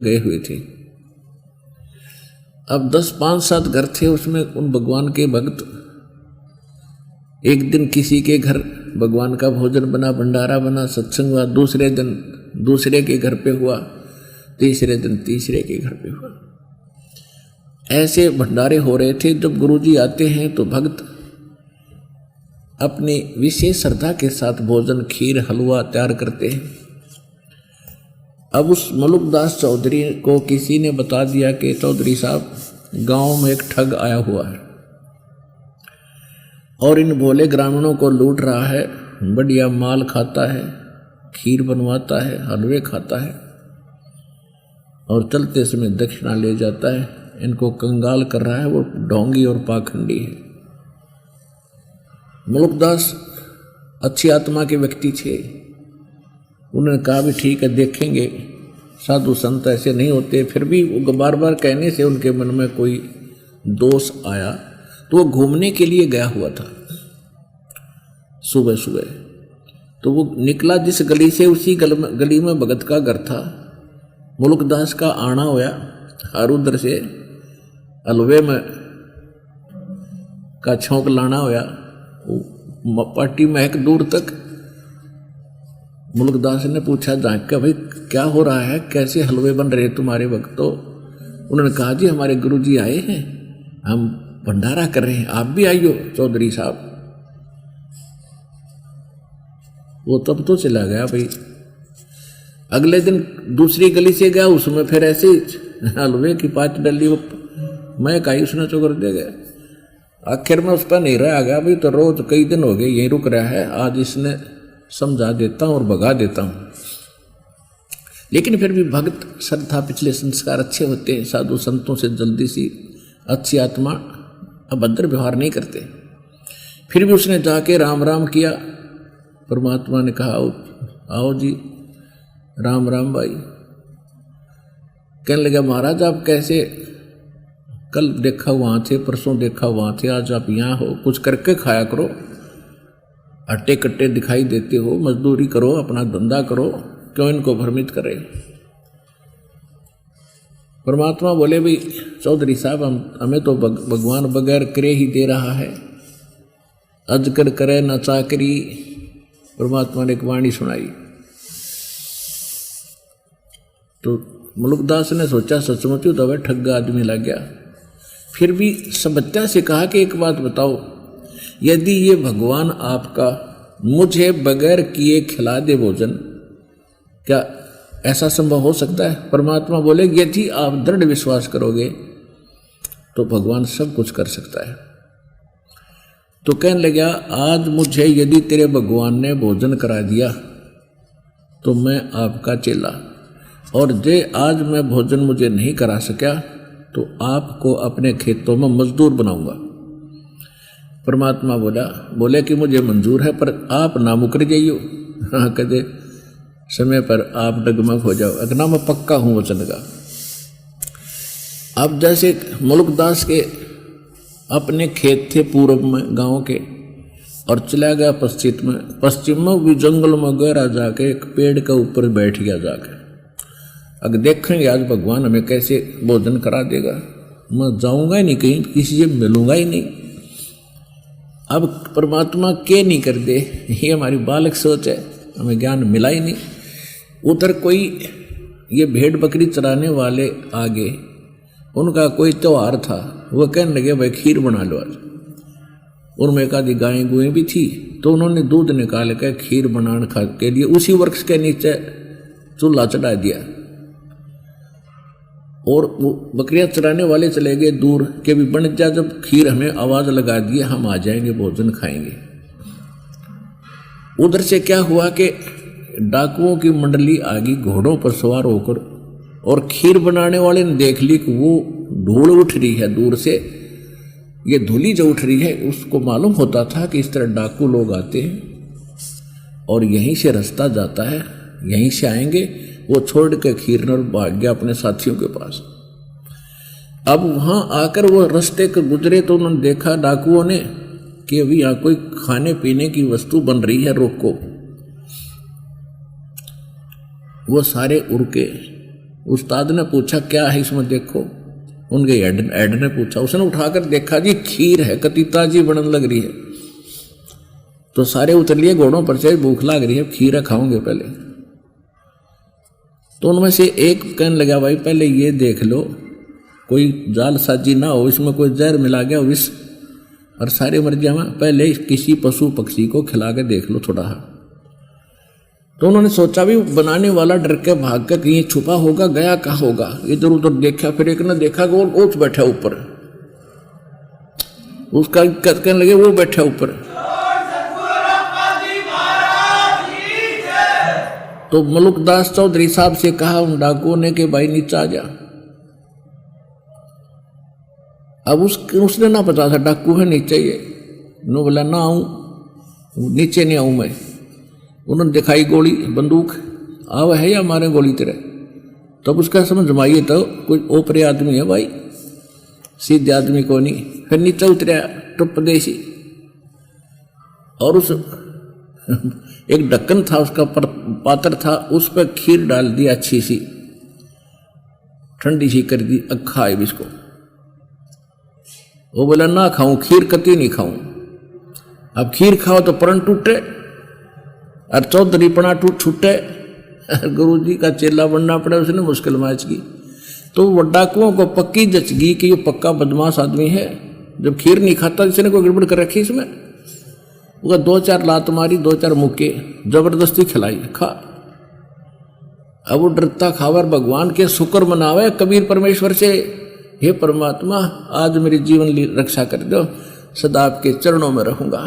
गए हुए थे। अब 10-5-7 घर थे, उसमें उन भगवान के भक्त एक दिन किसी के घर भगवान का भोजन बना, भंडारा बना, सत्संग हुआ, दूसरे दिन दूसरे के घर पे हुआ, तीसरे दिन तीसरे के घर पे हुआ। ऐसे भंडारे हो रहे थे। जब गुरुजी आते हैं तो भक्त अपनी विशेष श्रद्धा के साथ भोजन, खीर, हलवा तैयार करते हैं। अब उस मलुकदास चौधरी को किसी ने बता दिया कि चौधरी साहब, गांव में एक ठग आया हुआ है और इन भोले ग्रामीणों को लूट रहा है, बढ़िया माल खाता है, खीर बनवाता है, हलवे खाता है और चलते समय दक्षिणा ले जाता है, इनको कंगाल कर रहा है। वो ढोंगी और पाखंडी है। मलुकदास अच्छी आत्मा के व्यक्ति थे। उन्होंने कहा भी ठीक है, देखेंगे, साधु संत ऐसे नहीं होते। फिर भी वो बार बार कहने से उनके मन में कोई दोष आया, तो वो घूमने के लिए गया हुआ था सुबह सुबह। तो वो निकला जिस गली से, उसी गली में भगत का घर था। मुल्कदास का आना होया और उधर से हलवे में का छौंक लाना होया। पार्टी महक दूर तक। मुल्कदास ने पूछा झांक के, भाई क्या हो रहा है, कैसे हलवे बन रहे तुम्हारे वक्त? तो उन्होंने कहा जी हमारे गुरुजी आए हैं, हम भंडारा कर रहे हैं, आप भी आइयो चौधरी साहब। वो तब तो चला गया भाई। अगले दिन दूसरी गली से गया, उसमें फिर ऐसे हलवे की पात डली, वो मैं कही उसने चोकर दे गया। आखिर में उस पर नहीं रहा गया भाई, तो रोज कई दिन हो गए यहीं रुक रहा है, आज इसने समझा देता हूँ और भगा देता हूँ। लेकिन फिर भी भक्त श्रद्धा, पिछले संस्कार अच्छे होते हैं। साधु संतों से जल्दी सी अच्छी आत्मा अभद्र व्यवहार नहीं करते। फिर भी उसने जाके राम राम किया। परमात्मा ने कहा आओ जी, राम राम भाई। कहने लगा महाराज आप कैसे, कल देखा वहाँ थे, परसों देखा वहाँ थे, आज आप यहाँ हो, कुछ करके खाया करो, अट्टे कट्टे दिखाई देते हो, मजदूरी करो, अपना धंधा करो, क्यों इनको भ्रमित करे। परमात्मा बोले भाई चौधरी साहब, हमें तो भगवान बगैर करे ही दे रहा है, अजकर करे न चाकरी। परमात्मा ने एक वाणी सुनाई। तो मुल्कदास ने सोचा सचमुच तो वह ठग्गा आदमी लग गया। फिर भी सभ्यता से कहा कि एक बात बताओ, यदि ये भगवान आपका मुझे बगैर किए खिला दे भोजन, क्या ऐसा संभव हो सकता है? परमात्मा बोले यदि आप दृढ़ विश्वास करोगे तो भगवान सब कुछ कर सकता है। तो कहने लगा आज मुझे यदि तेरे भगवान ने भोजन करा दिया तो मैं आपका चेला, और जे आज मैं भोजन मुझे नहीं करा सका तो आपको अपने खेतों में मजदूर बनाऊंगा। परमात्मा बोले कि मुझे मंजूर है, पर आप ना मुकर जाइयो। हाँ कहते समय पर आप डगमग हो जाओ, अगना मैं पक्का हूं वचन का। अब जैसे मुल्कदास के अपने खेत थे पूर्व में गांव के, और चला गया पश्चिम में भी जंगल में गहरा जाके एक पेड़ के ऊपर बैठ गया जाके। अब देखेंगे आज भगवान हमें कैसे भोजन करा देगा। मैं जाऊंगा ही नहीं कहीं, किसी से मिलूंगा ही नहीं। अब परमात्मा के नहीं कर दे, ये हमारी बालक सोच है, हमें ज्ञान मिला ही नहीं। उधर कोई ये भेड़ बकरी चराने वाले आगे, उनका कोई त्योहार था, वो कहने लगे भाई खीर बना लो आज। उनमें एक आधी गायें गुएं भी थी, तो उन्होंने दूध निकाल कर खीर बनाने के लिए उसी वृक्ष के नीचे चूल्हा चढ़ा दिया। और वो बकरियां चराने वाले चले गए दूर के भी बन जा, जब खीर हमें आवाज लगा दी हम आ जाएंगे, भोजन खाएंगे। उधर से क्या हुआ कि डाकुओं की मंडली आ गई घोड़ों पर सवार होकर, और खीर बनाने वाले ने देख ली कि वो धूल उठ रही है दूर से, ये धूली जो उठ रही है, उसको मालूम होता था कि इस तरह डाकू लोग आते हैं और यहीं से रास्ता जाता है, यहीं से आएंगे। वो छोड़ के खीरनर भाग गया अपने साथियों के पास। अब वहां आकर वो रास्ते के गुजरे तो उन्होंने देखा डाकुओं ने कि अभी यहाँ कोई खाने पीने की वस्तु बन रही है, रोको। वो सारे उड़ के उस्ताद ने पूछा क्या है इसमें देखो, उनके हेड ने पूछा, उसने उठाकर देखा जी खीर है, कतीता जी बनन लग रही है। तो सारे उतर लिए घोड़ों पर से, भूख लग रही है, खीर खाओगे पहले। तो उनमें से एक कहने लगा भाई पहले ये देख लो कोई जालसाजी ना हो, इसमें कोई जहर मिला गया विष और सारे मर जाए, पहले किसी पशु पक्षी को खिला के देख लो थोड़ा। तो उन्होंने सोचा भी बनाने वाला डर के भाग कर कहीं छुपा होगा, गया कहाँ होगा, इधर उधर देखा, फिर एक ने देखा कि वो ओछ बैठा ऊपर, उसका कहने लगे वो बैठा ऊपर। तो मलुकदास चौधरी साहब से कहा उन डाकुओं ने कि भाई नीचे आ जा। अब उसने ना पता था डाकू है नीचे, ये नो बोला ना आऊं, नीचे नहीं आऊं मैं। उन्होंने दिखाई गोली बंदूक, आवा है या मारे गोली तेरे। तब उसका समझ माइए तो कोई ओपरे आदमी है भाई, सीधे आदमी को नहीं। फिर नीचे उतरा टुप देसी, और उस एक ढक्कन था उसका पात्र था, उस पर खीर डाल दी अच्छी सी, ठंडी सी कर दी, अखा है इसको। वो बोला ना खाऊं खीर, कती नहीं खाऊं। अब खीर खाओ तो प्रण टूटे और चौधरी पना छूटे, गुरु जी का चेला बनना पड़े, उसने मुश्किल मैच की। तो वो डाकुओं को पक्की जचगी कि ये पक्का बदमाश आदमी है, जब खीर नहीं खाता इसने कोई गड़बड़ कर रखी इसमें। वो 2-4 लात मारी, 2-4 मुक्के जबरदस्ती खिलाई, खा। अब वो डरता खावर भगवान के शुक्र मनावे कबीर परमेश्वर से, हे परमात्मा आज मेरी जीवन रक्षा कर दो, सदा आपके चरणों में रहूंगा।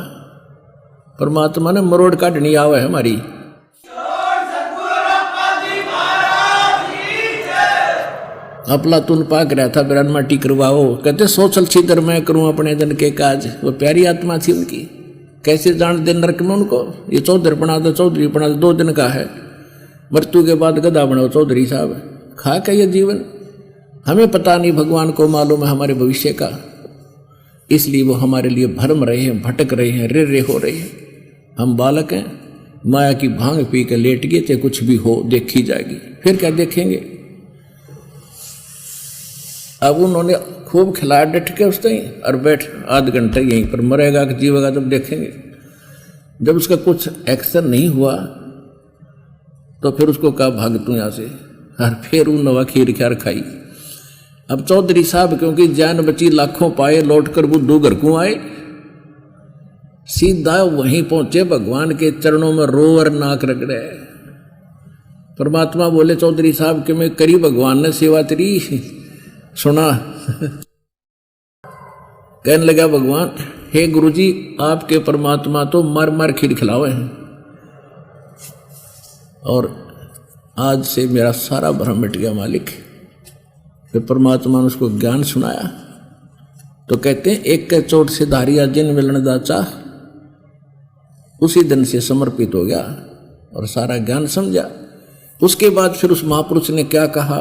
परमात्मा ने मरोड़ काटनी आवे है हमारी। अफलातून पाक रहा था बिरान माटी करवाओ, कहते सोचल छिदर मैं करूं अपने जन के काज। वो प्यारी आत्मा थी उनकी, कैसे जान दे नरक में उनको। ये चौधरी बना दो, चौधरी बना दो, 2 दिन का है, मृत्यु के बाद गधा बनाओ चौधरी साहब। खा के ये जीवन, हमें पता नहीं, भगवान को मालूम है हमारे भविष्य का, इसलिए वो हमारे लिए भरम रहे हैं, भटक रहे हैं, रे हो रहे हैं। हम बालक हैं, माया की भांग पी के लेट गए थे, कुछ भी हो देखी जाएगी, फिर क्या देखेंगे। अब उन्होंने खूब खिलाया डट के उस टाइम, और बैठ आध घंटे यहीं पर, मरेगा कि जीवेगा जब देखेंगे। जब उसका कुछ एक्शन नहीं हुआ तो फिर उसको कहा भाग तू यहाँ से, और फिर उन नवा खीर ख्यार खाई। अब चौधरी साहब क्योंकि जान बची लाखों पाए, लौट कर बुद्धू घर को आए, सीधा वहीं पहुंचे, भगवान के चरणों में रोवर नाक रगड़े। परमात्मा बोले चौधरी साहब कि मैं करी भगवान ने सेवा तेरी, सुना। कहने लगा भगवान, हे गुरुजी आपके परमात्मा तो मार मार खीर खिलावे हैं, और आज से मेरा सारा भ्रम मिट गया मालिक। फिर परमात्मा ने उसको ज्ञान सुनाया। तो कहते हैं एक के चोट से धारिया जिन मिलन दाचा, उसी दिन से समर्पित हो गया और सारा ज्ञान समझा। उसके बाद फिर उस महापुरुष ने क्या कहा,